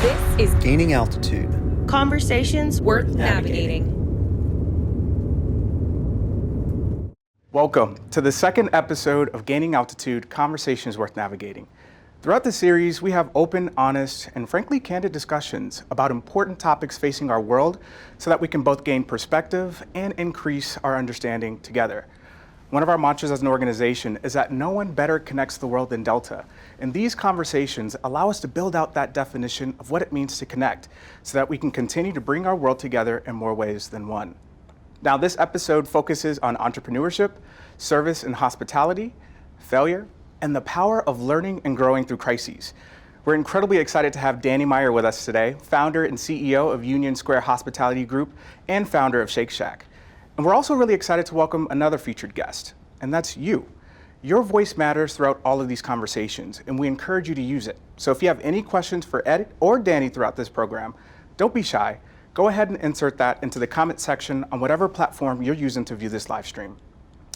This is Gaining Altitude. Conversations Worth Navigating. Welcome to the second episode of Gaining Altitude, Conversations Worth Navigating. Throughout the series, we have open, honest, and frankly candid discussions about important topics facing our world so that we can both gain perspective and increase our understanding together. One of our mantras as an organization is that no one better connects the world than Delta. And these conversations allow us to build out that definition of what it means to connect so that we can continue to bring our world together in more ways than one. Now, this episode focuses on entrepreneurship, service and hospitality, failure, and the power of learning and growing through crises. We're incredibly excited to have Danny Meyer with us today, founder and CEO of Union Square Hospitality Group and founder of Shake Shack. And we're also really excited to welcome another featured guest, and that's you. Your voice matters throughout all of these conversations, and we encourage you to use it. So if you have any questions for Ed or Danny throughout this program, don't be shy. Go ahead and insert that into the comment section on whatever platform you're using to view this live stream.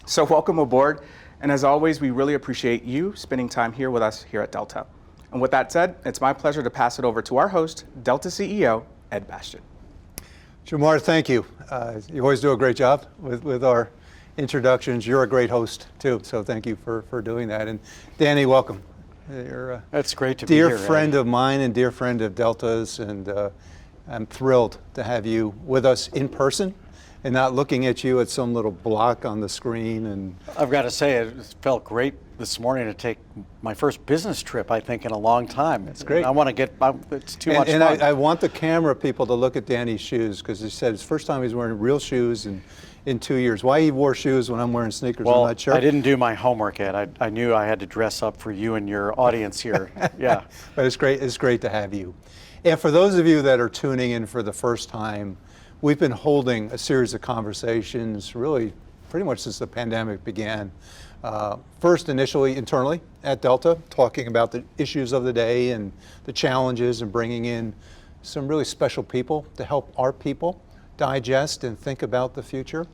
So welcome aboard, and as always, we really appreciate you spending time here with us here at Delta. And with that said, it's my pleasure to pass it over to our host, Delta CEO, Ed Bastian. Jamar, thank you. You always do a great job with our introductions. You're a great host, too, so thank you for doing that. And Danny, welcome. You're That's great to be here. Dear friend of mine and dear friend of Delta's, and I'm thrilled to have you with us in person and not looking at you at some little block on the screen. And I've got to say, it felt great this morning to take my first business trip, I think, in a long time. It's great. I want to get, it's too much and fun. I want the camera people to look at Danny's shoes, because he said it's the first time he's wearing real shoes in 2 years. Why he wore shoes when I'm wearing sneakers, well, I'm not sure. I didn't do my homework yet. I knew I had to dress up for you and your audience here. Yeah. But it's great to have you. And for those of you that are tuning in for the first time, we've been holding a series of conversations really pretty much since the pandemic began. First, initially internally at Delta, talking about the issues of the day and the challenges, and bringing in some really special people to help our people digest and think about the future.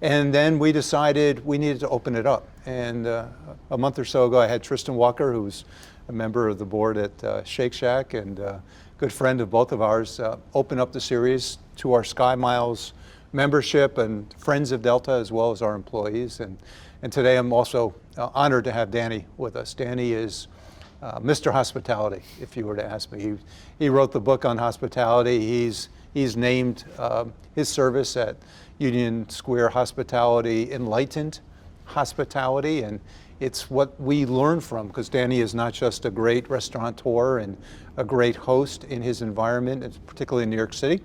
And then we decided we needed to open it up. And a month or so ago, I had Tristan Walker, who's a member of the board at Shake Shack and a good friend of both of ours, open up the series to our Sky Miles membership and friends of Delta, as well as our employees. And today I'm also honored to have Danny with us. Danny is Mr. Hospitality, if you were to ask me. He wrote the book on hospitality. He's named his service at Union Square Hospitality Enlightened Hospitality, and it's what we learn from, because Danny is not just a great restaurateur and a great host in his environment, particularly in New York City.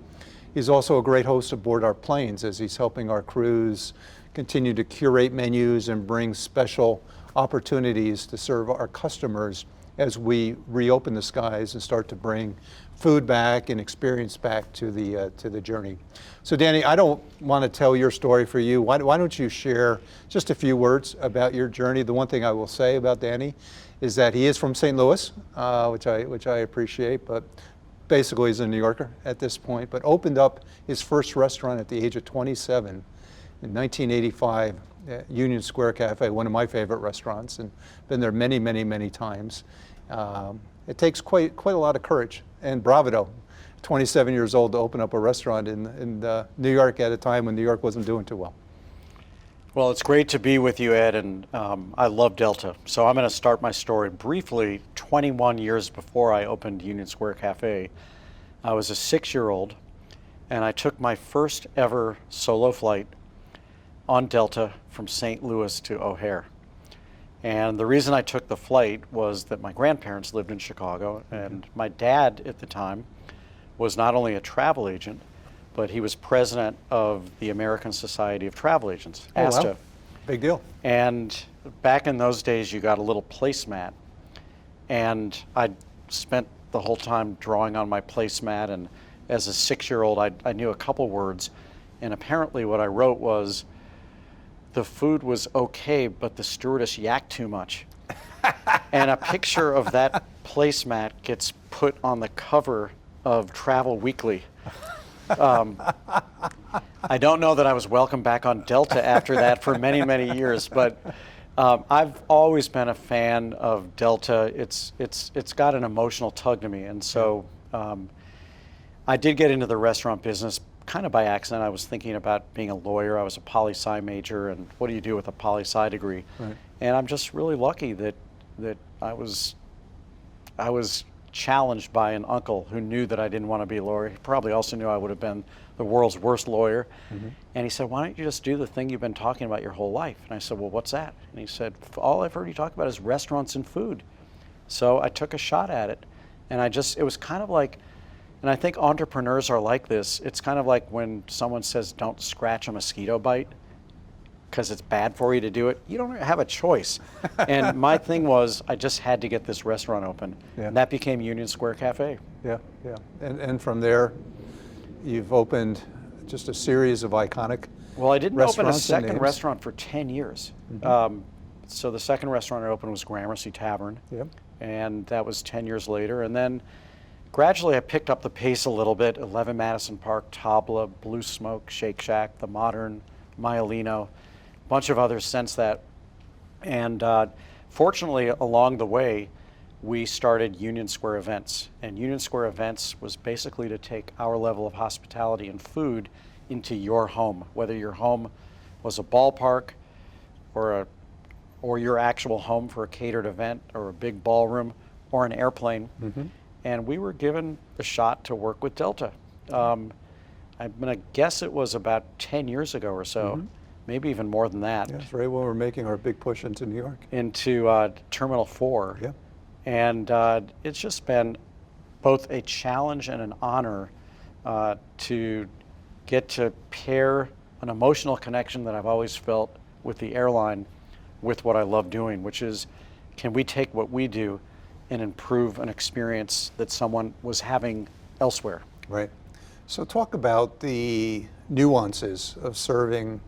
He's also a great host aboard our planes, as he's helping our crews continue to curate menus and bring special opportunities to serve our customers as we reopen the skies and start to bring food back and experience back to the journey. So Danny, I don't want to tell your story for you. Why don't you share just a few words about your journey? The one thing I will say about Danny is that he is from St. Louis, which I appreciate, but basically he's a New Yorker at this point, but opened up his first restaurant at the age of 27 in 1985 at Union Square Cafe, one of my favorite restaurants, and been there many, many, many times. It takes quite a lot of courage and bravado, 27 years old, to open up a restaurant in New York at a time when New York wasn't doing too well. Well, it's great to be with you, Ed, and I love Delta. So I'm going to start my story briefly. 21 years before I opened Union Square Cafe, I was a 6-year-old, and I took my first ever solo flight on Delta from St. Louis to O'Hare. And the reason I took the flight was that my grandparents lived in Chicago, and my dad at the time was not only a travel agent, but he was president of the American Society of Travel Agents, ASTA. Wow. Big deal. And back in those days, you got a little placemat, and I spent the whole time drawing on my placemat, and as a 6-year-old, I knew a couple words, and apparently what I wrote was, the food was okay, but the stewardess yacked too much. And a picture of that placemat gets put on the cover of Travel Weekly. I don't know that I was welcome back on Delta after that for many, many years, but I've always been a fan of Delta. It's got an emotional tug to me, and so I did get into the restaurant business kind of by accident. I was thinking about being a lawyer. I was a poli-sci major, and what do you do with a poli-sci degree? Right. And I'm just really lucky that I was challenged by an uncle who knew that I didn't want to be a lawyer. He probably also knew I would have been the world's worst lawyer. And he said, why don't you just do the thing you've been talking about your whole life? And I said, well, what's that? And he said, all I've heard you talk about is restaurants and food. So I took a shot at it. And it was kind of like, and I think entrepreneurs are like this. It's kind of like when someone says, don't scratch a mosquito bite because it's bad for you to do it. You don't have a choice. And my thing was, I just had to get this restaurant open. Yeah. And that became Union Square Cafe. Yeah, yeah. And from there, you've opened just a series of iconic Well, I didn't open a restaurants and second names. restaurant for 10 years. So the second restaurant I opened was Gramercy Tavern. Yep. And that was 10 years later. And then gradually I picked up the pace a little bit. 11 Madison Park, Tabla, Blue Smoke, Shake Shack, The Modern, Myelino, a bunch of others since that. And fortunately, along the way, we started Union Square Events. And Union Square Events was basically to take our level of hospitality and food into your home, whether your home was a ballpark or your actual home for a catered event or a big ballroom or an airplane. And we were given the shot to work with Delta. I'm going to guess it was about 10 years ago or so, maybe even more than that, Yes, right when we're making our big push into New York. into Terminal 4. Yeah. And it's just been both a challenge and an honor to get to pair an emotional connection that I've always felt with the airline with what I love doing, which is, can we take what we do and improve an experience that someone was having elsewhere? Right. So talk about the nuances of serving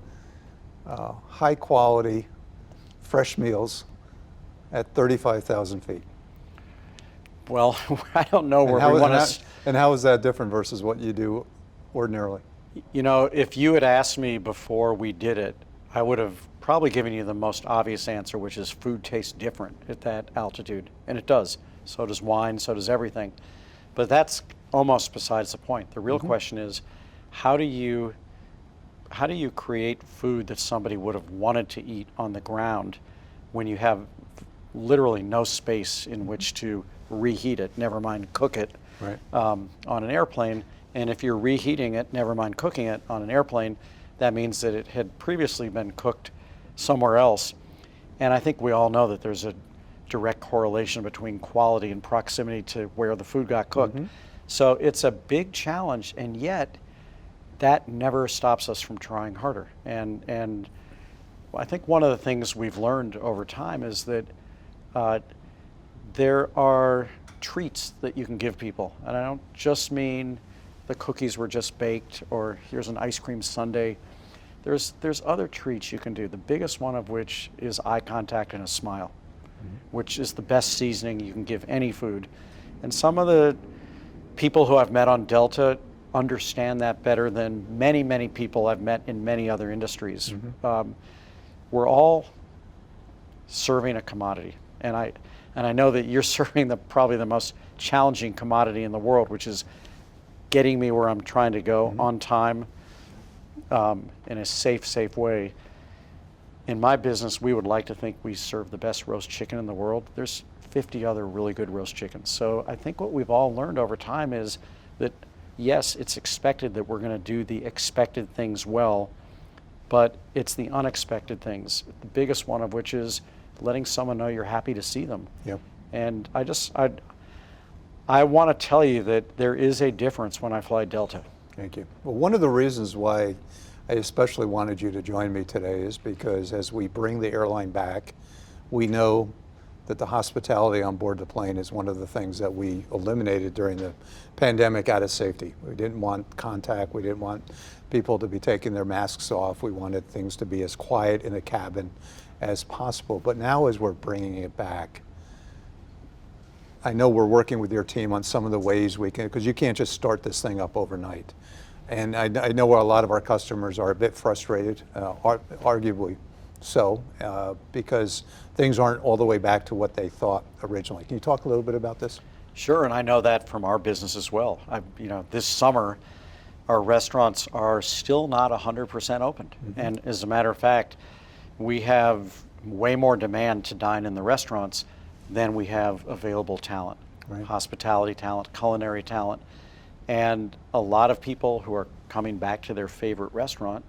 high quality, fresh meals at 35,000 feet. Well, I don't know where how, we want and, to. how, and how is that different versus what you do ordinarily? You know, if you had asked me before we did it, I would have probably given you the most obvious answer, which is food tastes different at that altitude. And it does. So does wine, so does everything. But that's almost besides the point. The real question is, how do you create food that somebody would have wanted to eat on the ground when you have literally no space in which to reheat it, never mind cook it, Right. on an airplane? And if you're reheating it, never mind cooking it on an airplane, that means that it had previously been cooked somewhere else. And I think we all know that there's a direct correlation between quality and proximity to where the food got cooked. So it's a big challenge, and yet that never stops us from trying harder. And I think one of the things we've learned over time is that there are treats that you can give people. And I don't just mean the cookies were just baked, or here's an ice cream sundae. There's other treats you can do, the biggest one of which is eye contact and a smile, which is the best seasoning you can give any food. And some of the people who I've met on Delta understand that better than many, many people I've met in many other industries. We're all serving a commodity. And I know that you're serving probably the most challenging commodity in the world, which is getting me where I'm trying to go on time, in a safe way. In my business, we would like to think we serve the best roast chicken in the world. There's 50 other really good roast chickens. So I think what we've all learned over time is that, yes, it's expected that we're going to do the expected things well, but it's the unexpected things, the biggest one of which is letting someone know you're happy to see them. Yep. And I want to tell you that there is a difference when I fly Delta. Thank you. Well, one of the reasons why I especially wanted you to join me today is because as we bring the airline back, we know that the hospitality on board the plane is one of the things that we eliminated during the pandemic out of safety. We didn't want contact. We didn't want people to be taking their masks off. We wanted things to be as quiet in the cabin as possible. But now as we're bringing it back, I know we're working with your team on some of the ways we can, because you can't just start this thing up overnight. And I know a lot of our customers are a bit frustrated, arguably so, because things aren't all the way back to what they thought originally. Can you talk a little bit about this? Sure, and I know that from our business as well. This summer, our restaurants are still not 100% opened. And as a matter of fact, we have way more demand to dine in the restaurants than we have available talent, Right. hospitality talent, culinary talent. And a lot of people who are coming back to their favorite restaurant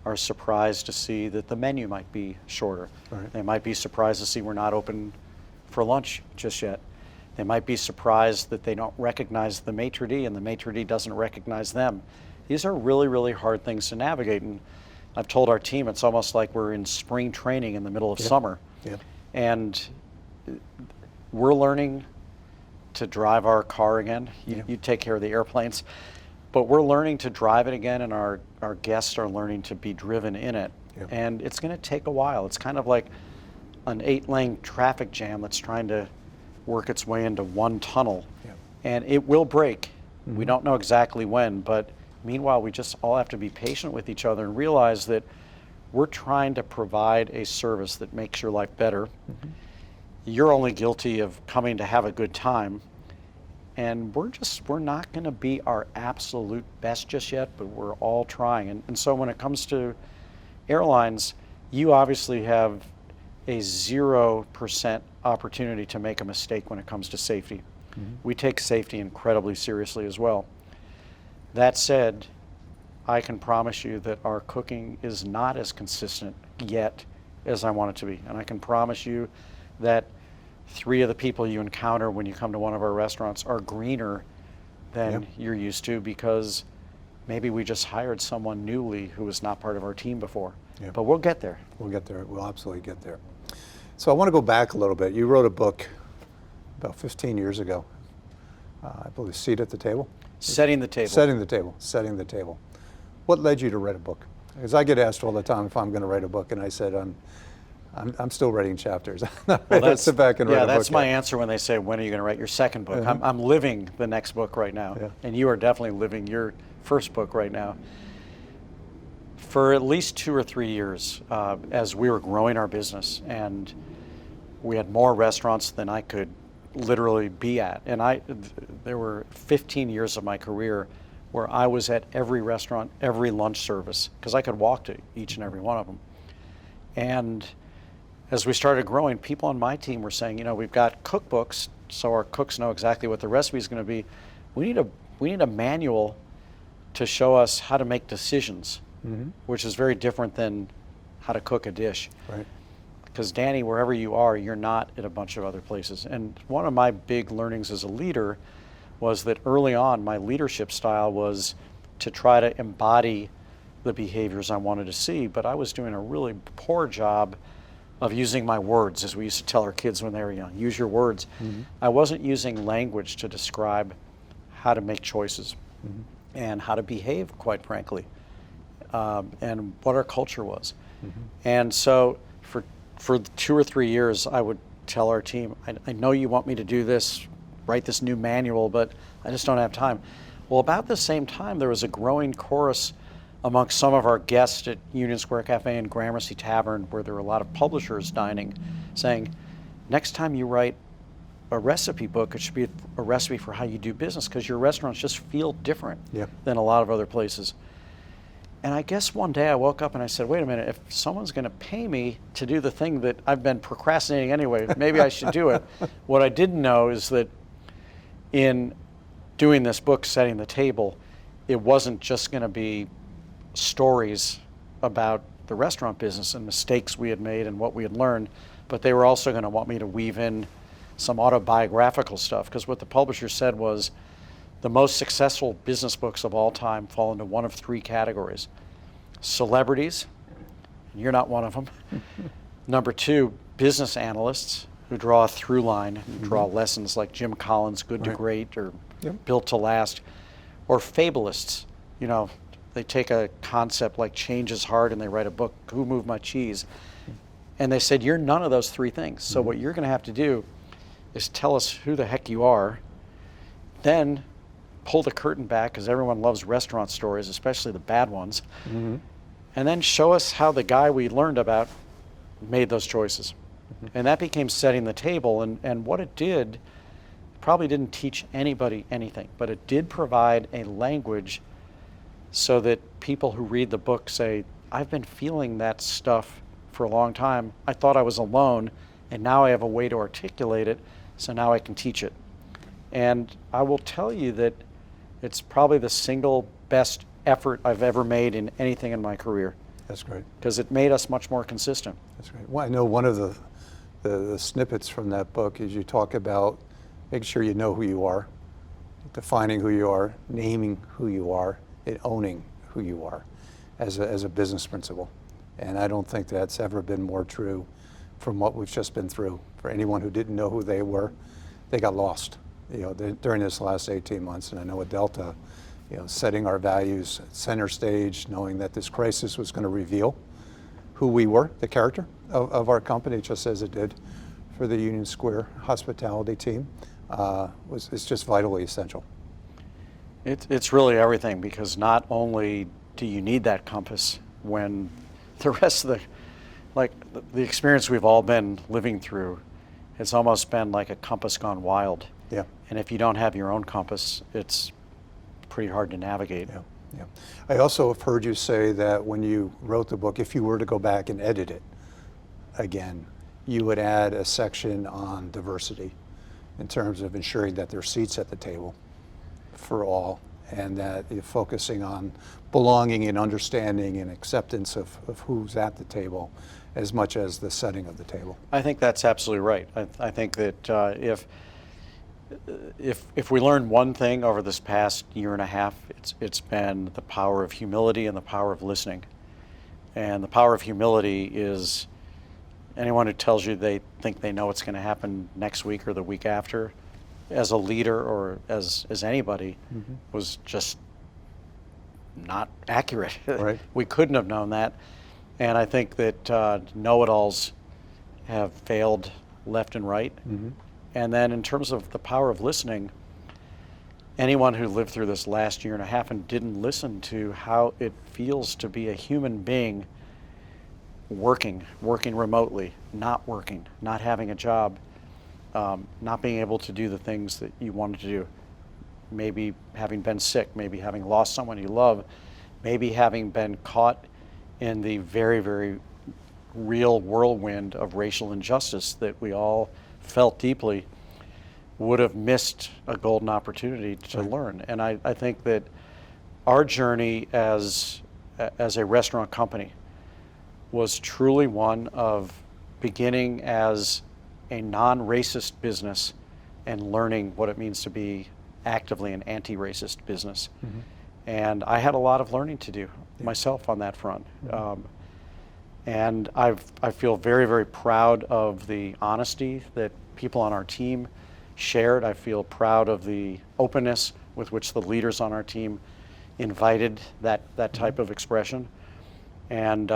are surprised to see that the menu might be shorter. Right. They might be surprised to see we're not open for lunch just yet. They might be surprised that they don't recognize the maitre d' and the maitre d' doesn't recognize them. These are really, really hard things to navigate. And I've told our team it's almost like we're in spring training in the middle of summer. Yep. And we're learning to drive our car again. You take care of the airplanes. But we're learning to drive it again, and our guests are learning to be driven in it. Yep. And it's going to take a while. It's kind of like an 8-lane traffic jam that's trying to work its way into one tunnel. Yep. And it will break. We don't know exactly when, but meanwhile, we just all have to be patient with each other and realize that we're trying to provide a service that makes your life better. You're only guilty of coming to have a good time. And we're not going to be our absolute best just yet, but we're all trying. And so when it comes to airlines, you obviously have a 0% opportunity to make a mistake when it comes to safety. We take safety incredibly seriously as well. That said, I can promise you that our cooking is not as consistent yet as I want it to be. And I can promise you that 3 of the people you encounter when you come to one of our restaurants are greener than you're used to, because maybe we just hired someone newly who was not part of our team before. But we'll get there. We'll get there. We'll absolutely get there. So I want to go back a little bit. You wrote a book about 15 years ago. I believe Seat at the Table? Setting the table. Setting the Table. Setting the Table. What led you to write a book? Because I get asked all the time if I'm going to write a book, and I said I'm still writing chapters. I'm not ready to sit back and write a book. Yeah, that's my yet. answer when they say, when are you going to write your second book? I'm living the next book right now. And you are definitely living your first book right now. For at least 2 or 3 years, as we were growing our business, and we had more restaurants than I could literally be at. And there were 15 years of my career where I was at every restaurant, every lunch service, because I could walk to each and every one of them. And as we started growing, people on my team were saying, we've got cookbooks, so our cooks know exactly what the recipe is going to be. We need a manual to show us how to make decisions, which is very different than how to cook a dish. Right. Because Danny, wherever you are, you're not at a bunch of other places. And one of my big learnings as a leader was that early on, my leadership style was to try to embody the behaviors I wanted to see, but I was doing a really poor job of using my words, as we used to tell our kids when they were young. Use your words. I wasn't using language to describe how to make choices and how to behave, quite frankly, and what our culture was. And so for 2 or 3 years, I would tell our team, I know you want me to do this, write this new manual, but I just don't have time. Well, about the same time, there was a growing chorus amongst some of our guests at Union Square Cafe and Gramercy Tavern, where there were a lot of publishers dining, saying, next time you write a recipe book, it should be a recipe for how you do business, because your restaurants just feel different than a lot of other places. And I guess one day I woke up and I said, wait a minute, if someone's going to pay me to do the thing that I've been procrastinating anyway, maybe I should do it. What I didn't know is that in doing this book, Setting the Table, it wasn't just going to be stories about the restaurant business and mistakes we had made and what we had learned, but they were also going to want me to weave in some autobiographical stuff, because what the publisher said was the most successful business books of all time fall into one of 3 categories. Celebrities, and you're not one of them. Number 2, business analysts who draw a through line and draw lessons like Jim Collins' Good to Great or Built to Last. Or fabulists, they take a concept like change is hard and they write a book, Who Moved My Cheese? And they said, you're none of those 3 things. So what you're going to have to do is tell us who the heck you are, then pull the curtain back, because everyone loves restaurant stories, especially the bad ones, and then show us how the guy we learned about made those choices. And that became Setting the Table. And what it did probably didn't teach anybody anything, but it did provide a language so that people who read the book say, I've been feeling that stuff for a long time. I thought I was alone, and now I have a way to articulate it, so now I can teach it. And I will tell you that it's probably the single best effort I've ever made in anything in my career. That's great. Because it made us much more consistent. That's great. Well, I know one of the snippets from that book is you talk about making sure you know who you are, defining who you are, naming who you are, and owning who you are as a business principle. And I don't think that's ever been more true from what we've just been through. For anyone who didn't know who they were, they got lost, during this last 18 months. And I know at Delta, setting our values center stage, knowing that this crisis was going to reveal who we were, the character of our company, just as it did for the Union Square hospitality team, is just vitally essential. It's really everything, because not only do you need that compass when the rest of the experience we've all been living through, it's almost been like a compass gone wild. Yeah. And if you don't have your own compass, it's pretty hard to navigate. Yeah. Yeah. I also have heard you say that when you wrote the book, if you were to go back and edit it again, you would add a section on diversity in terms of ensuring that there are seats at the table for all, and that you're focusing on belonging and understanding and acceptance of who's at the table as much as the setting of the table. I think that's absolutely right. I think that if we learned one thing over this past year and a half, it's been the power of humility and the power of listening. And the power of humility is anyone who tells you they think they know what's going to happen next week or the week after, as a leader or as anybody, was just not accurate. Right. We couldn't have known that. And I think that know-it-alls have failed left and right. And then in terms of the power of listening, anyone who lived through this last year and a half and didn't listen to how it feels to be a human being working remotely, not working, not having a job, not being able to do the things that you wanted to do, maybe having been sick, maybe having lost someone you love, maybe having been caught in the very, very real whirlwind of racial injustice that we all felt deeply, would have missed a golden opportunity to learn. And I think that our journey as a restaurant company was truly one of beginning as a non-racist business and learning what it means to be actively an anti-racist business. And I had a lot of learning to do myself on that front. And I feel very, very proud of the honesty that people on our team shared. I feel proud of the openness with which the leaders on our team invited that type of expression. And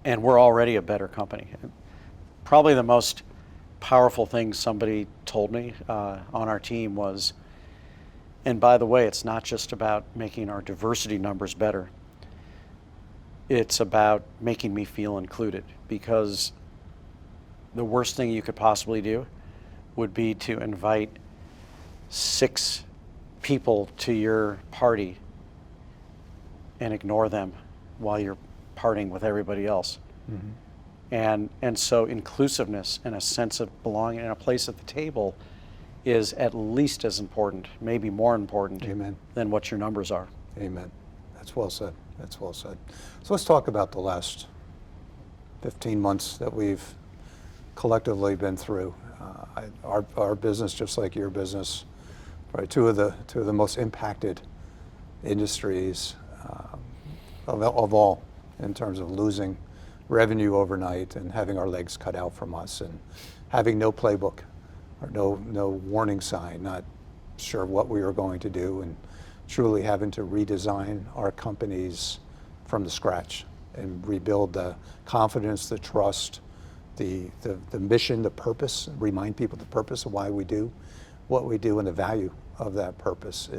we're already a better company. Probably the most powerful thing somebody told me on our team was, and by the way, it's not just about making our diversity numbers better. It's about making me feel included, because the worst thing you could possibly do would be to invite 6 people to your party and ignore them while you're partying with everybody else. And so inclusiveness and a sense of belonging and a place at the table is at least as important, maybe more important, Amen. than what your numbers are. Amen. That's well said. That's well said. So let's talk about the last 15 months that we've collectively been through. Our business, just like your business, right, two of the most impacted industries of all, in terms of losing revenue overnight and having our legs cut out from us and having no playbook or no warning sign, not sure what we were going to do, and truly having to redesign our companies from the scratch and rebuild the confidence, the trust, the mission, the purpose, remind people the purpose of why we do what we do, and the value of that purpose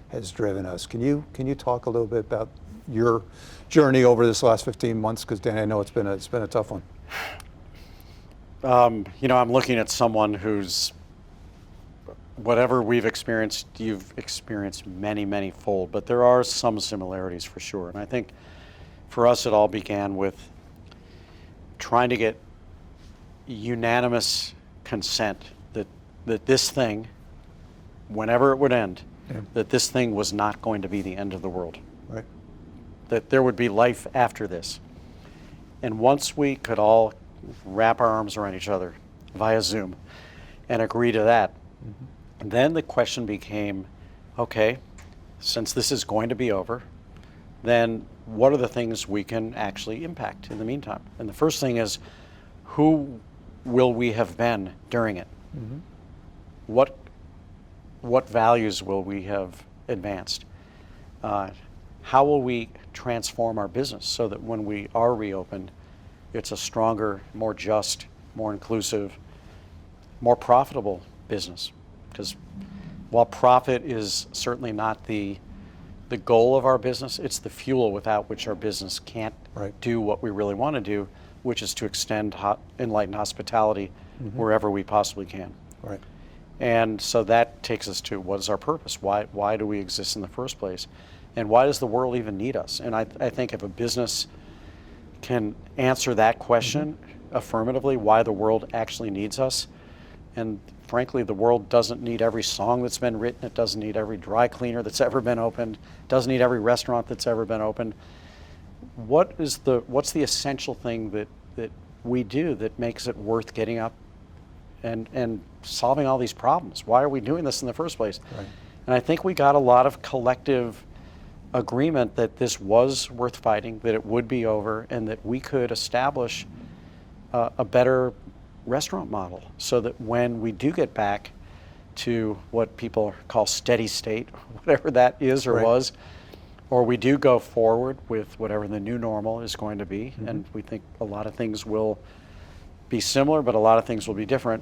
has driven us. Can you talk a little bit about your journey over this last 15 months? Because Dan, I know it's been a tough one. I'm looking at someone who's whatever we've experienced, you've experienced many, many fold, but there are some similarities for sure. And I think for us, it all began with trying to get unanimous consent that this thing, whenever it would end, that this thing was not going to be the end of the world. Right. That there would be life after this. And once we could all wrap our arms around each other via Zoom and agree to that, then the question became, okay, since this is going to be over, then what are the things we can actually impact in the meantime? And the first thing is, who will we have been during it? What values will we have advanced? How will we transform our business so that when we are reopened, it's a stronger, more just, more inclusive, more profitable business? Because while profit is certainly not the goal of our business, it's the fuel without which our business can't do what we really want to do, which is to extend enlightened hospitality wherever we possibly can. Right. And so that takes us to, what is our purpose? Why do we exist in the first place? And why does the world even need us? And I think if a business can answer that question affirmatively, why the world actually needs us, and frankly, the world doesn't need every song that's been written, it doesn't need every dry cleaner that's ever been opened, doesn't need every restaurant that's ever been opened. What's the essential thing that we do that makes it worth getting up and solving all these problems? Why are we doing this in the first place? Right. And I think we got a lot of collective agreement that this was worth fighting, that it would be over, and that we could establish a better restaurant model so that when we do get back to what people call steady state, whatever that is or was, or we do go forward with whatever the new normal is going to be, and we think a lot of things will be similar, but a lot of things will be different,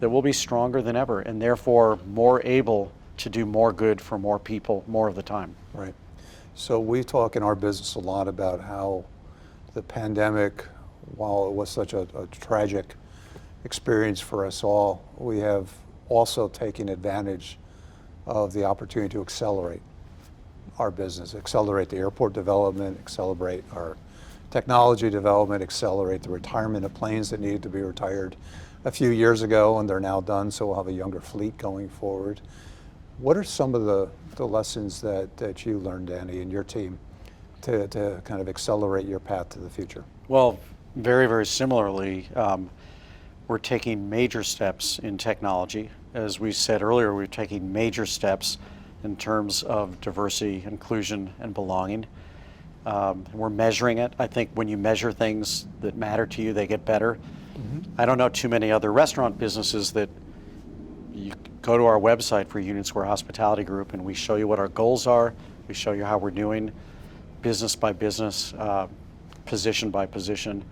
that we'll be stronger than ever and therefore more able to do more good for more people more of the time. Right. So we talk in our business a lot about how the pandemic, while it was such a tragic experience for us all, we have also taken advantage of the opportunity to accelerate our business, accelerate the airport development, accelerate our technology development, accelerate the retirement of planes that needed to be retired a few years ago, and they're now done, so we'll have a younger fleet going forward. What are some of the lessons that you learned, Danny, and your team to kind of accelerate your path to the future? Well, very, very similarly, we're taking major steps in technology. As we said earlier, we're taking major steps in terms of diversity, inclusion, and belonging. We're measuring it. I think when you measure things that matter to you, they get better. I don't know too many other restaurant businesses that you go to our website for Union Square Hospitality Group and we show you what our goals are, we show you how we're doing business by business, position by position,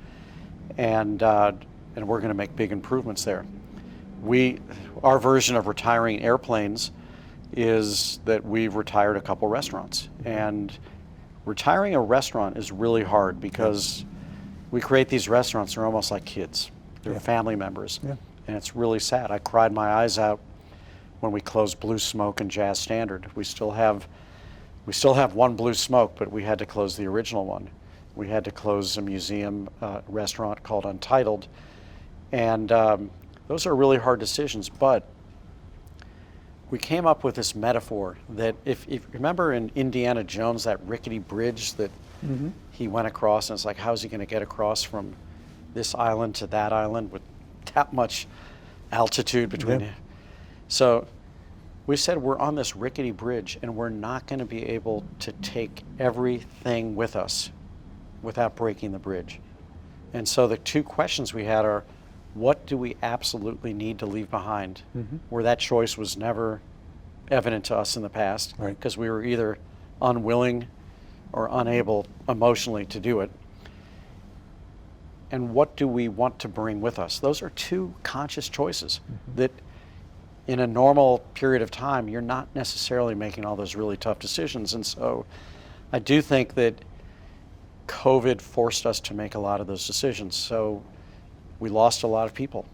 and we're going to make big improvements there. Our version of retiring airplanes is that we've retired a couple restaurants, and retiring a restaurant is really hard because we create these restaurants, they're almost like kids. They're family members, and it's really sad. I cried my eyes out when we closed Blue Smoke and Jazz Standard. We still have one Blue Smoke, but we had to close the original one. We had to close a museum restaurant called Untitled, and those are really hard decisions, but we came up with this metaphor that if you remember in Indiana Jones, that rickety bridge that he went across, and it's like, how's he going to get across from this island to that island with that much altitude between it? So we said we're on this rickety bridge and we're not going to be able to take everything with us without breaking the bridge. And so the two questions we had are, what do we absolutely need to leave behind, where that choice was never evident to us in the past, because we were either unwilling or unable emotionally to do it, and what do we want to bring with us? Those are two conscious choices that in a normal period of time, you're not necessarily making all those really tough decisions. And so I do think that COVID forced us to make a lot of those decisions. So we lost a lot of people.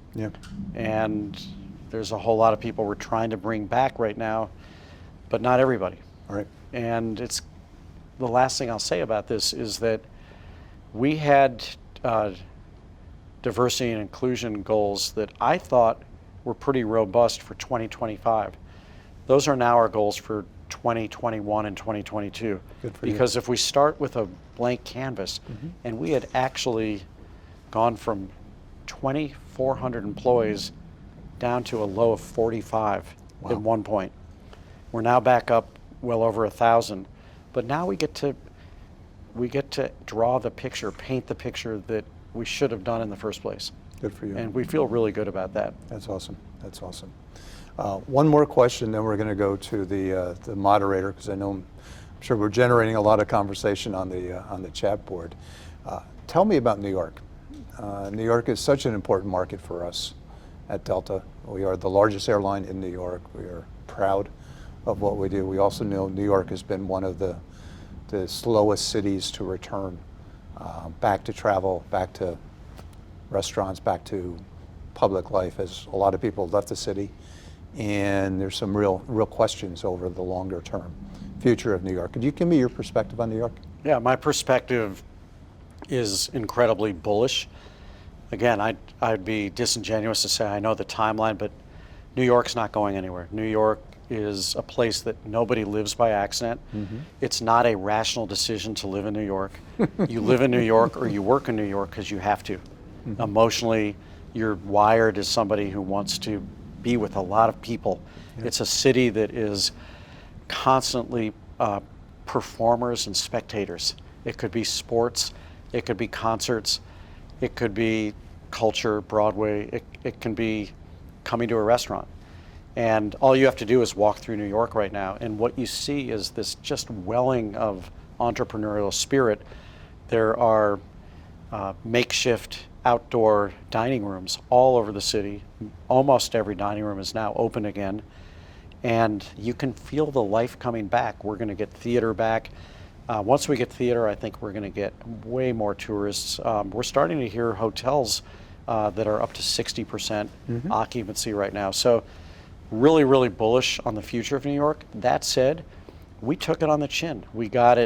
And There's a whole lot of people we're trying to bring back right now, but not everybody. All right. And it's the last thing I'll say about this is that we had diversity and inclusion goals that I thought were pretty robust for 2025. Those are now our goals for 2021 and 2022. Good for you. Because if we start with a blank canvas, and we had actually gone from 2,400 employees down to a low of 45 Wow. at one point. We're now back up well over 1,000, but now we get to draw the picture, paint the picture that we should have done in the first place. Good for you. And we feel really good about that. That's awesome. That's awesome. One more question, then we're going to go to the moderator, because I'm sure we're generating a lot of conversation on the chat board. Tell me about New York. New York is such an important market for us at Delta. We are the largest airline in New York. We are proud of what we do. We also know New York has been one of the slowest cities to return back to travel, back to restaurants, back to public life, as a lot of people left the city. And there's some real questions over the longer term future of New York. Could you give me your perspective on New York? Yeah, my perspective is incredibly bullish. Again, I'd be disingenuous to say I know the timeline, but New York's not going anywhere. New York is a place that nobody lives by accident. It's not a rational decision to live in New York. You live in New York or you work in New York because you have to. Emotionally, you're wired as somebody who wants to be with a lot of people. It's a city that is constantly performers and spectators. It could be sports, it could be concerts, it could be culture, Broadway, it can be coming to a restaurant. And all you have to do is walk through New York right now, and what you see is this just welling of entrepreneurial spirit. There are makeshift outdoor dining rooms all over the city. Almost every dining room is now open again, and you can feel the life coming back. We're going to get theater back. Once we get theater, I think we're going to get way more tourists. We're starting to hear hotels that are up to 60% occupancy right now. So really, really bullish on the future of New York. That said, we took it on the chin. We got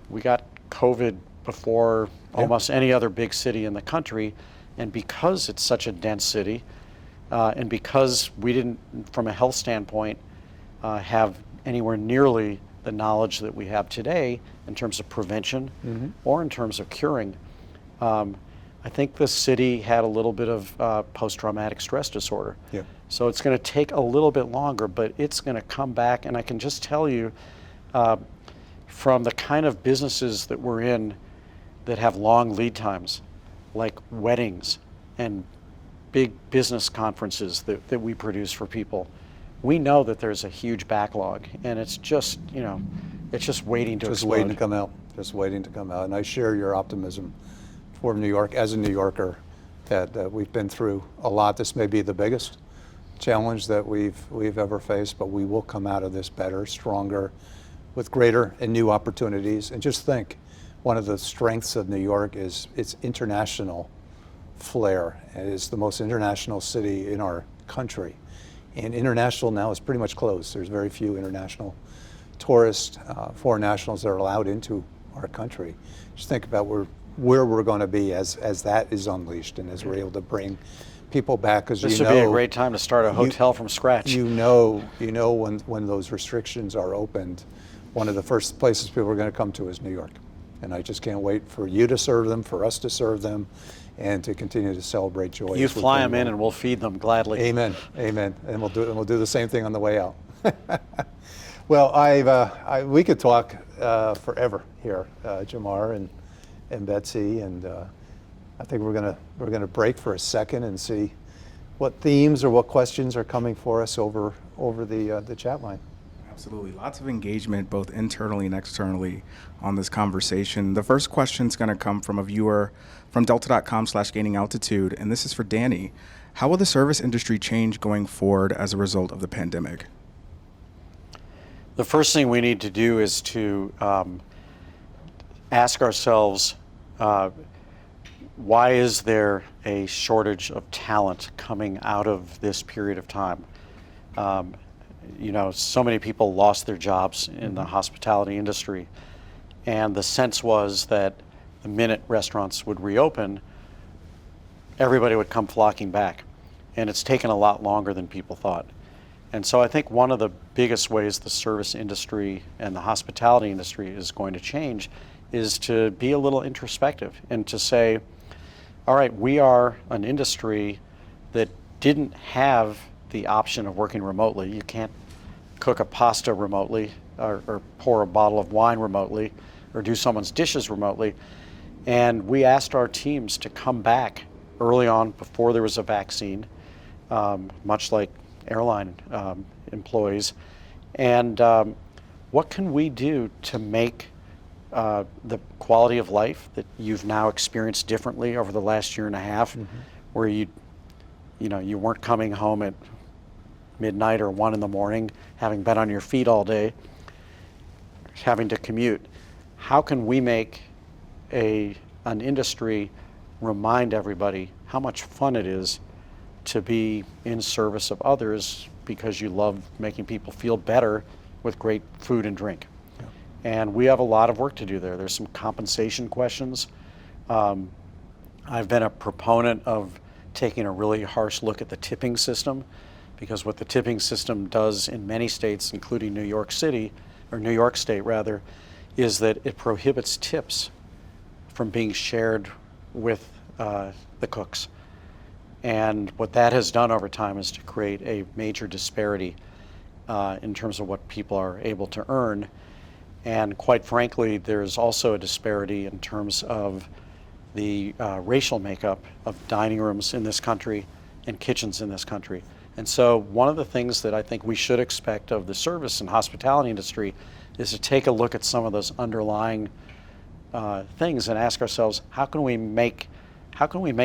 COVID before almost any other big city in the country. And because it's such a dense city, and because we didn't, from a health standpoint, have anywhere nearly the knowledge that we have today in terms of prevention or in terms of curing, I think the city had a little bit of post-traumatic stress disorder. Yeah. So it's going to take a little bit longer, but it's going to come back. And I can just tell you, from the kind of businesses that we're in that have long lead times, like weddings and big business conferences that we produce for people, we know that there's a huge backlog, and it's just, it's just waiting to explode. Waiting to come out. Just waiting to come out. And I share your optimism for New York. As a New Yorker, that we've been through a lot. This may be the biggest challenge that we've ever faced, but we will come out of this better, stronger, with greater and new opportunities. And just think, one of the strengths of New York is its international flair. It is the most international city in our country. And international now is pretty much closed. There's very few international tourists, foreign nationals that are allowed into our country. Just think about where we're going to be as that is unleashed and as we're able to bring people back. Because this would be a great time to start a hotel from scratch. You know when those restrictions are opened, one of the first places people are going to come to is New York. And I just can't wait for you to serve them, for us to serve them, and to continue to celebrate joy. You fly them in and we'll feed them gladly. Amen, amen. And we'll do the same thing on the way out. Well, we could talk forever here, Jamar and Betsy, and I think we're gonna break for a second and see what themes or what questions are coming for us over the chat line. Absolutely. Lots of engagement, both internally and externally, on this conversation. The first question is going to come from a viewer from delta.com/gainingaltitude, and this is for Danny. How will the service industry change going forward as a result of the pandemic? The first thing we need to do is to ask ourselves, why is there a shortage of talent coming out of this period of time? You know, so many people lost their jobs in the hospitality industry, and the sense was that the minute restaurants would reopen, everybody would come flocking back. And it's taken a lot longer than people thought. And so I think one of the biggest ways the service industry and the hospitality industry is going to change is to be a little introspective and to say, all right, we are an industry that didn't have the option of working remotely. You can't cook a pasta remotely or pour a bottle of wine remotely or do someone's dishes remotely. And we asked our teams to come back early on before there was a vaccine, much like airline employees. And what can we do to make the quality of life that you've now experienced differently over the last year and a half, where you weren't coming home at midnight or 1 in the morning, having been on your feet all day, having to commute. How can we make an industry remind everybody how much fun it is to be in service of others because you love making people feel better with great food and drink? And we have a lot of work to do there. There's some compensation questions. I've been a proponent of taking a really harsh look at the tipping system, because what the tipping system does in many states, including New York City, or New York State rather, is that it prohibits tips from being shared with the cooks. And what that has done over time is to create a major disparity in terms of what people are able to earn. And quite frankly, there's also a disparity in terms of the racial makeup of dining rooms in this country and kitchens in this country. And so one of the things that I think we should expect of the service and hospitality industry is to take a look at some of those underlying things and ask ourselves, how can we make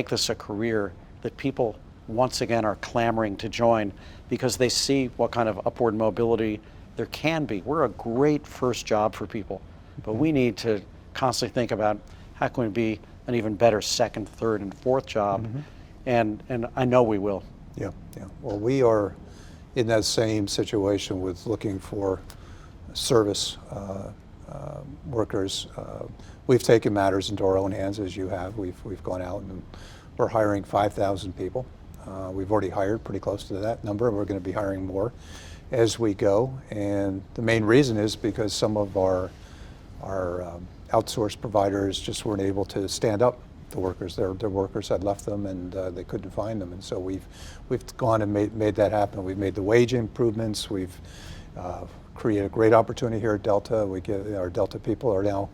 this a career that people once again are clamoring to join because they see what kind of upward mobility there can be. We're a great first job for people, but we need to constantly think about how can we be an even better second, third, and fourth job, and I know we will. Yeah. Well, we are in that same situation with looking for service workers. We've taken matters into our own hands, as you have. We've gone out and we're hiring 5,000 people. We've already hired pretty close to that number, and we're going to be hiring more as we go. And the main reason is because some of our outsourced providers just weren't able to stand up the workers. Their workers had left them, and they couldn't find them. And so we've gone and made that happen. We've made the wage improvements. We've created a great opportunity here at Delta. Our Delta people are now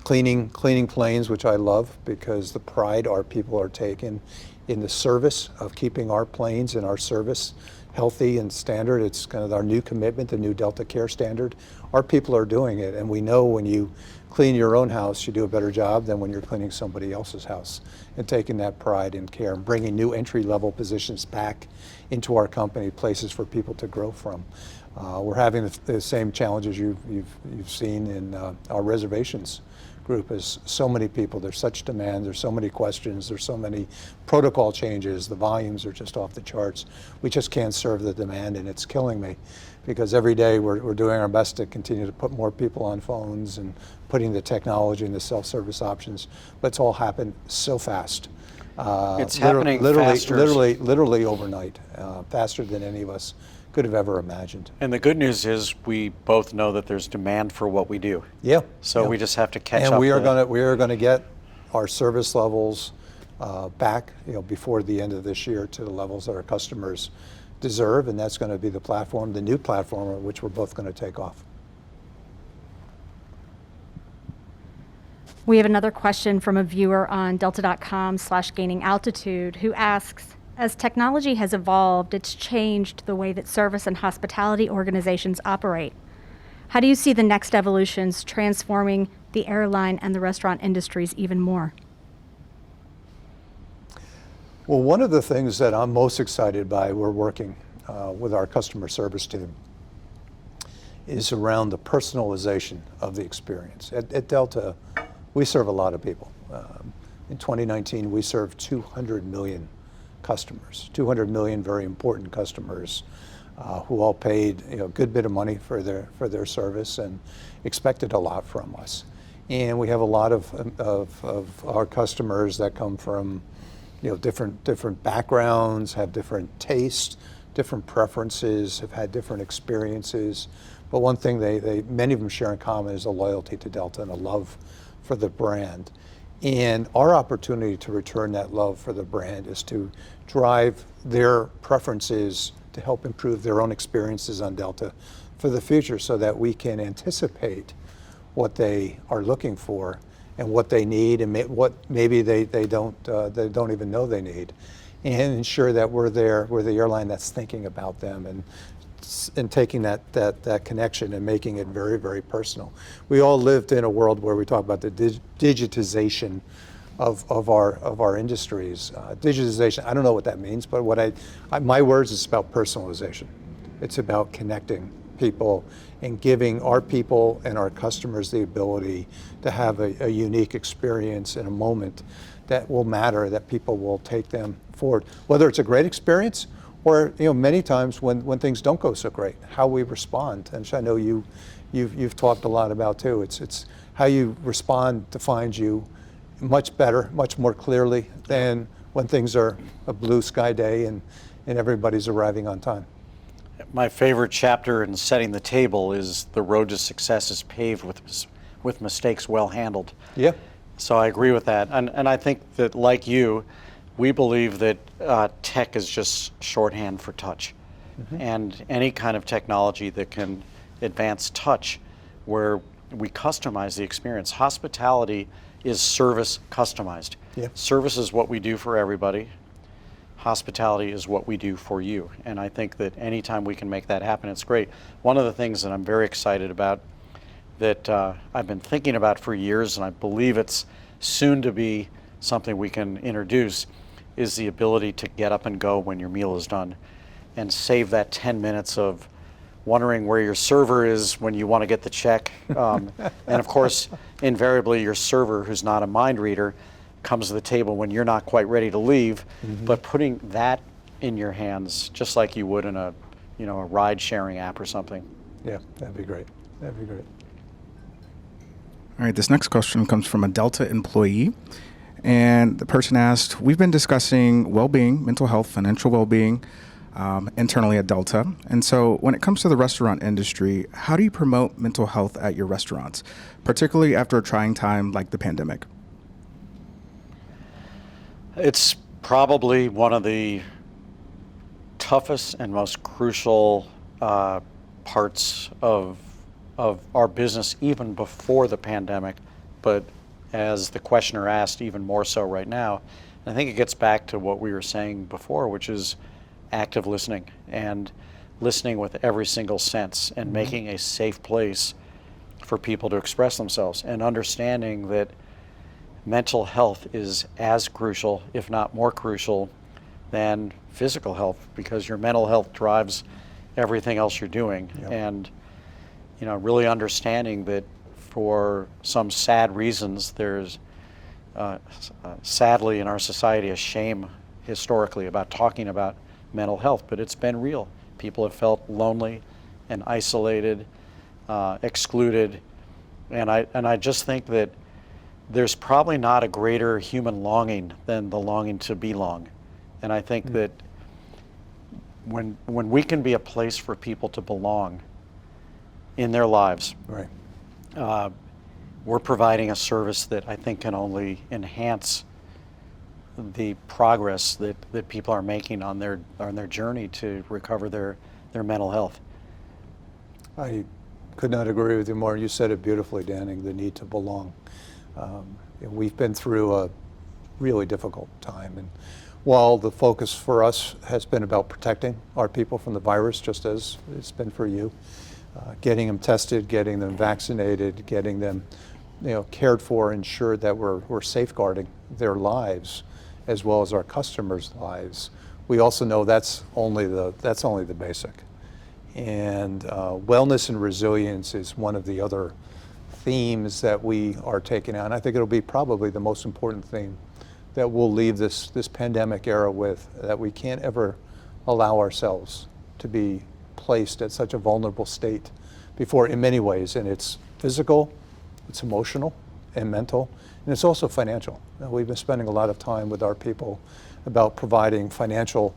cleaning planes, which I love, because the pride our people are taking in the service of keeping our planes and our service healthy and standard. It's kind of our new commitment, the new Delta Care standard. Our people are doing it, and we know when you clean your own house, you do a better job than when you're cleaning somebody else's house, and taking that pride and care and bringing new entry-level positions back into our company, places for people to grow from. We're having the same challenges you've seen in our reservations group. As so many people, there's such demand, there's so many questions, there's so many protocol changes, the volumes are just off the charts. We just can't serve the demand, and it's killing me, because every day we're doing our best to continue to put more people on phones and putting the technology and the self-service options, but it's all happened so fast. It's happening faster. Literally overnight, faster than any of us could have ever imagined. And the good news is we both know that there's demand for what we do. Yeah. So we just have to catch up. And we are going to get our service levels back, before the end of this year, to the levels that our customers deserve, and that's going to be the platform, the new platform, at which we're both going to take off. We have another question from a viewer on delta.com/gaining altitude who asks, as technology has evolved, it's changed the way that service and hospitality organizations operate. How do you see the next evolutions transforming the airline and the restaurant industries even more? Well, one of the things that I'm most excited by, we're working with our customer service team, is around the personalization of the experience. At Delta, we serve a lot of people. In 2019, we served 200 million customers, 200 million very important customers who all paid a good bit of money for their service and expected a lot from us. And we have a lot of our customers that come from different backgrounds, have different tastes, different preferences, have had different experiences. But one thing many of them share in common is a loyalty to Delta and a love for the brand. And our opportunity to return that love for the brand is to drive their preferences to help improve their own experiences on Delta for the future, so that we can anticipate what they are looking for and what they need, and what maybe they don't even know they need, and ensure that we're the airline that's thinking about them and taking that connection and making it very, very personal. We all lived in a world where we talk about the digitization of our industries. Digitization, I don't know what that means, but my words is about personalization. It's about connecting people and giving our people and our customers the ability to have a unique experience in a moment that will matter, that people will take them forward. Whether it's a great experience or many times when things don't go so great, how we respond, and I know you've talked a lot about too. It's how you respond defines you much better, much more clearly than when things are a blue sky day and everybody's arriving on time. My favorite chapter in Setting the Table is the road to success is paved with mistakes well handled. Yeah. So I agree with that. And I think that, like you, we believe that tech is just shorthand for touch. Mm-hmm. And any kind of technology that can advance touch, where we customize the experience. Hospitality is service customized. Yeah. Service is what we do for everybody. Hospitality is what we do for you. And I think that anytime we can make that happen, it's great. One of the things that I'm very excited about, that I've been thinking about for years, and I believe it's soon to be something we can introduce, is the ability to get up and go when your meal is done, and save that 10 minutes of wondering where your server is when you want to get the check. And of course, invariably, your server, who's not a mind reader, comes to the table when you're not quite ready to leave. Mm-hmm. But putting that in your hands, just like you would in a ride-sharing app or something. Yeah, that'd be great. That'd be great. All right, this next question comes from a Delta employee. And the person asked, we've been discussing well-being, mental health, financial well-being internally at Delta. And so when it comes to the restaurant industry, how do you promote mental health at your restaurants, particularly after a trying time like the pandemic? It's probably one of the toughest and most crucial parts of our business, even before the pandemic, but as the questioner asked, even more so right now. And I think it gets back to what we were saying before, which is active listening, and listening with every single sense, and making a safe place for people to express themselves, and understanding that mental health is as crucial, if not more crucial, than physical health, because your mental health drives everything else you're doing. Yep. And really understanding that for some sad reasons, there's sadly in our society a shame historically about talking about mental health, but it's been real. People have felt lonely and isolated, excluded, and I just think that there's probably not a greater human longing than the longing to belong. And I think that when we can be a place for people to belong in their lives, right, we're providing a service that I think can only enhance the progress that people are making on their journey to recover their mental health. I could not agree with you more. You said it beautifully, Danning, the need to belong. We've been through a really difficult time, and while the focus for us has been about protecting our people from the virus, just as it's been for you, getting them tested, getting them vaccinated, getting them cared for, ensured that we're safeguarding their lives as well as our customers' lives. We also know that's only the basic. And wellness and resilience is one of the other themes that we are taking on. I think it'll be probably the most important theme that we'll leave this pandemic era with, that we can't ever allow ourselves to be placed at such a vulnerable state before, in many ways, and it's physical, it's emotional and mental, and it's also financial. We've been spending a lot of time with our people about providing financial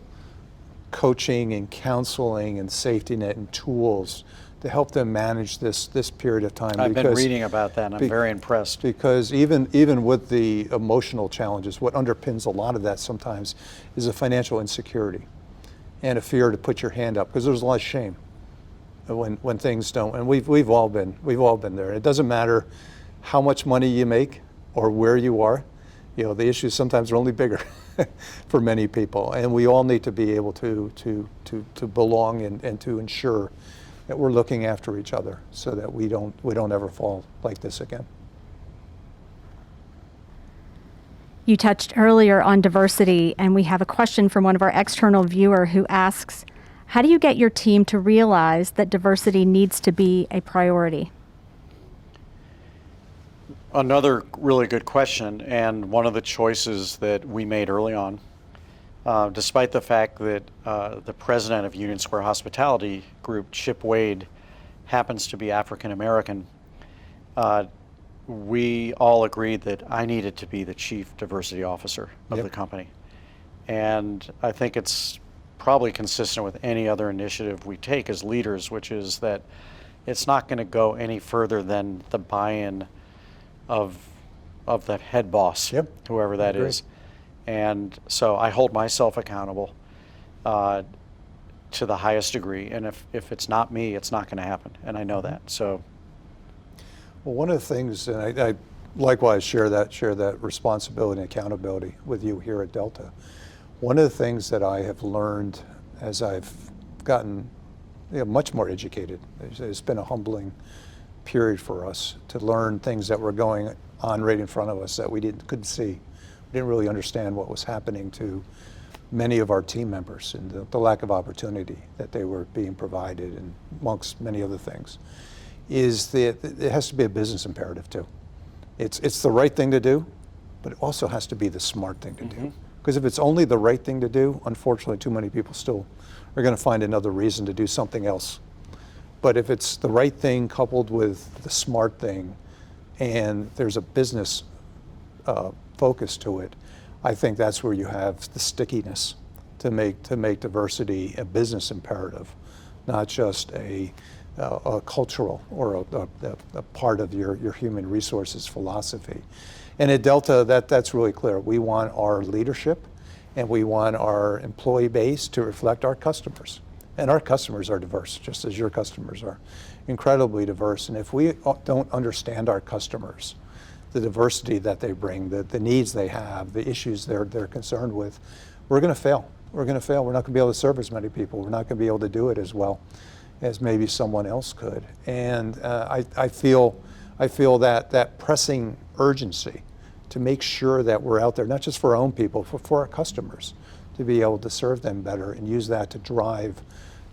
coaching and counseling and safety net and tools to help them manage this period of time. I've been reading about that, and I'm very impressed. Because even with the emotional challenges, what underpins a lot of that sometimes is a financial insecurity and a fear to put your hand up, because there's a lot of shame when things don't. And we've all been there. It doesn't matter how much money you make or where you are. You know, the issues sometimes are only bigger for many people, and we all need to be able to belong and to ensure that we're looking after each other so that we don't ever fall like this again. You touched earlier on diversity, and we have a question from one of our external viewer who asks, how do you get your team to realize that diversity needs to be a priority? Another really good question, and one of the choices that we made early on, despite the fact that the president of Union Square Hospitality Group, Chip Wade, happens to be African American, we all agreed that I needed to be the chief diversity officer of the company. And I think it's probably consistent with any other initiative we take as leaders, which is that it's not going to go any further than the buy-in of the head boss, whoever that is. And so I hold myself accountable to the highest degree. And if it's not me, it's not going to happen. And I know that. So, well, one of the things, and I likewise share that responsibility and accountability with you here at Delta. One of the things that I have learned as I've gotten much more educated, it's been a humbling period for us to learn things that were going on right in front of us that we couldn't see. We didn't really understand what was happening to many of our team members and the lack of opportunity that they were being provided, and amongst many other things, is that it has to be a business imperative too. It's the right thing to do, but it also has to be the smart thing to do. Because if it's only the right thing to do, unfortunately, too many people still are going to find another reason to do something else. But if it's the right thing coupled with the smart thing, and there's a business focus to it, I think that's where you have the stickiness to make diversity a business imperative, not just a cultural or a part of your human resources philosophy. And at Delta, that's really clear. We want our leadership and we want our employee base to reflect our customers. And our customers are diverse, just as your customers are incredibly diverse. And if we don't understand our customers, the diversity that they bring, the needs they have, the issues they're concerned with, we're going to fail. We're going to fail. We're not going to be able to serve as many people. We're not going to be able to do it as well as maybe someone else could. And I feel that pressing urgency to make sure that we're out there, not just for our own people, but for our customers, to be able to serve them better and use that to drive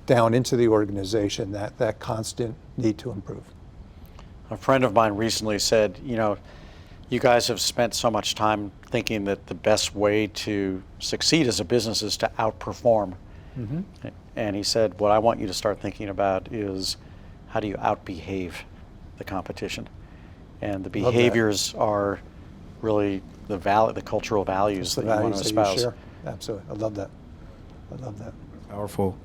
down into the organization that constant need to improve. A friend of mine recently said, you guys have spent so much time thinking that the best way to succeed as a business is to outperform. And he said, what I want you to start thinking about is how do you outbehave the competition? And the behaviors are really the cultural values that you want to espouse. Absolutely. I love that. Powerful.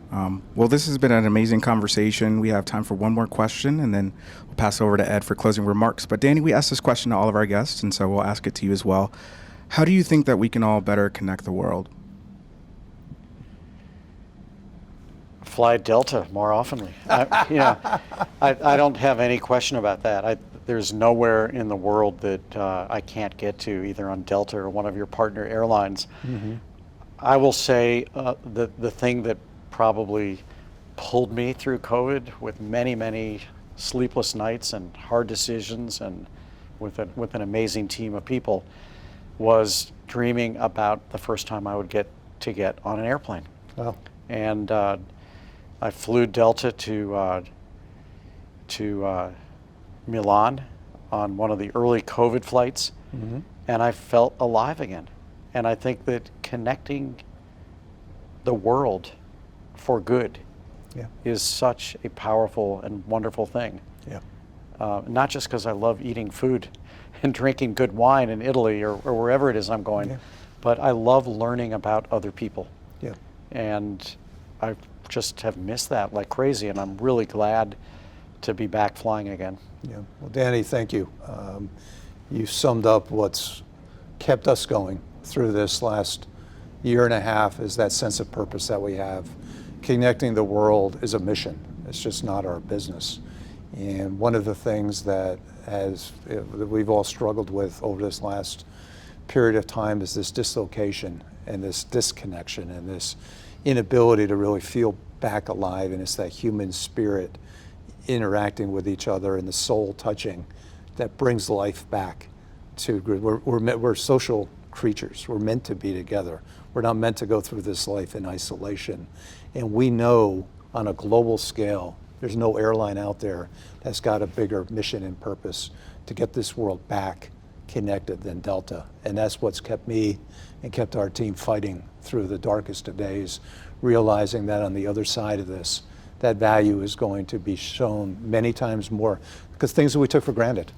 Well, this has been an amazing conversation. We have time for one more question, and then we'll pass over to Ed for closing remarks. But Danny, we asked this question to all of our guests, and so we'll ask it to you as well. How do you think that we can all better connect the world? Fly Delta more oftenly. I don't have any question about that. There's nowhere in the world that I can't get to, either on Delta or one of your partner airlines. I will say the thing that probably pulled me through COVID with many, many sleepless nights and hard decisions, and with an amazing team of people, was dreaming about the first time I would get on an airplane. Wow. And I flew Delta to Milan on one of the early COVID flights, and I felt alive again. And I think that connecting the world for good Yeah. is such a powerful and wonderful thing. Yeah. Not just because I love eating food and drinking good wine in Italy or wherever it is I'm going, Yeah. but I love learning about other people. Yeah. And I just have missed that like crazy, and I'm really glad to be back flying again. Yeah. Well, Danny, thank you. You summed up what's kept us going through this last year and a half is that sense of purpose that we have. Connecting the world is a mission. It's just not our business. And one of the things that that we've all struggled with over this last period of time is this dislocation and this disconnection and this inability to really feel back alive. And it's that human spirit interacting with each other and the soul touching that brings life back to we're social creatures. We're meant to be together. We're not meant to go through this life in isolation. And we know on a global scale, there's no airline out there that's got a bigger mission and purpose to get this world back connected than Delta. And that's what's kept me and kept our team fighting through the darkest of days, realizing that on the other side of this, that value is going to be shown many times more, because things that we took for granted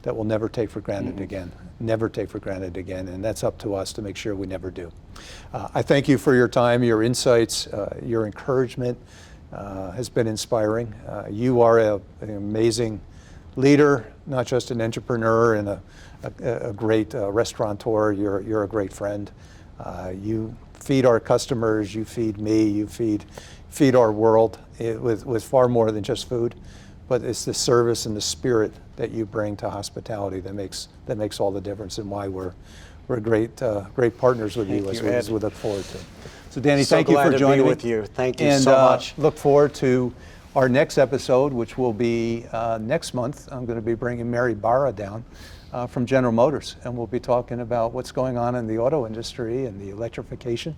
that we'll never take for granted again, never take for granted again, and that's up to us to make sure we never do. I thank you for your time, your insights, your encouragement has been inspiring. You are an amazing leader, not just an entrepreneur and a great restaurateur. You're a great friend. You feed our customers, you feed me, you feed our world with far more than just food, but it's the service and the spirit that you bring to hospitality that makes all the difference, and why we're great partners with you as we look forward to. So Danny, So thank you glad for to be joining with me. you. Thank you And so much. look forward to our next episode, which will be next month. I'm going to be bringing Mary Barra down from General Motors, and we'll be talking about what's going on in the auto industry and the electrification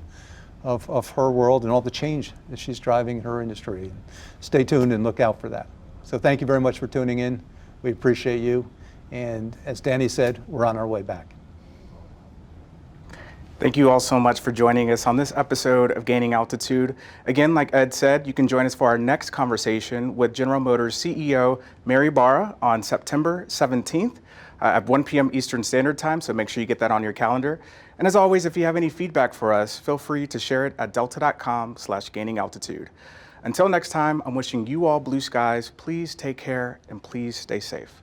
of her world and all the change that she's driving in her industry. Stay tuned and look out for that. So thank you very much for tuning in. We appreciate you. And as Danny said, we're on our way back. Thank you all so much for joining us on this episode of Gaining Altitude. Again, like Ed said, you can join us for our next conversation with General Motors CEO Mary Barra on September 17th at 1 p.m. Eastern Standard Time, so make sure you get that on your calendar. And as always, if you have any feedback for us, feel free to share it at delta.com/gainingaltitude. Until next time, I'm wishing you all blue skies. Please take care and please stay safe.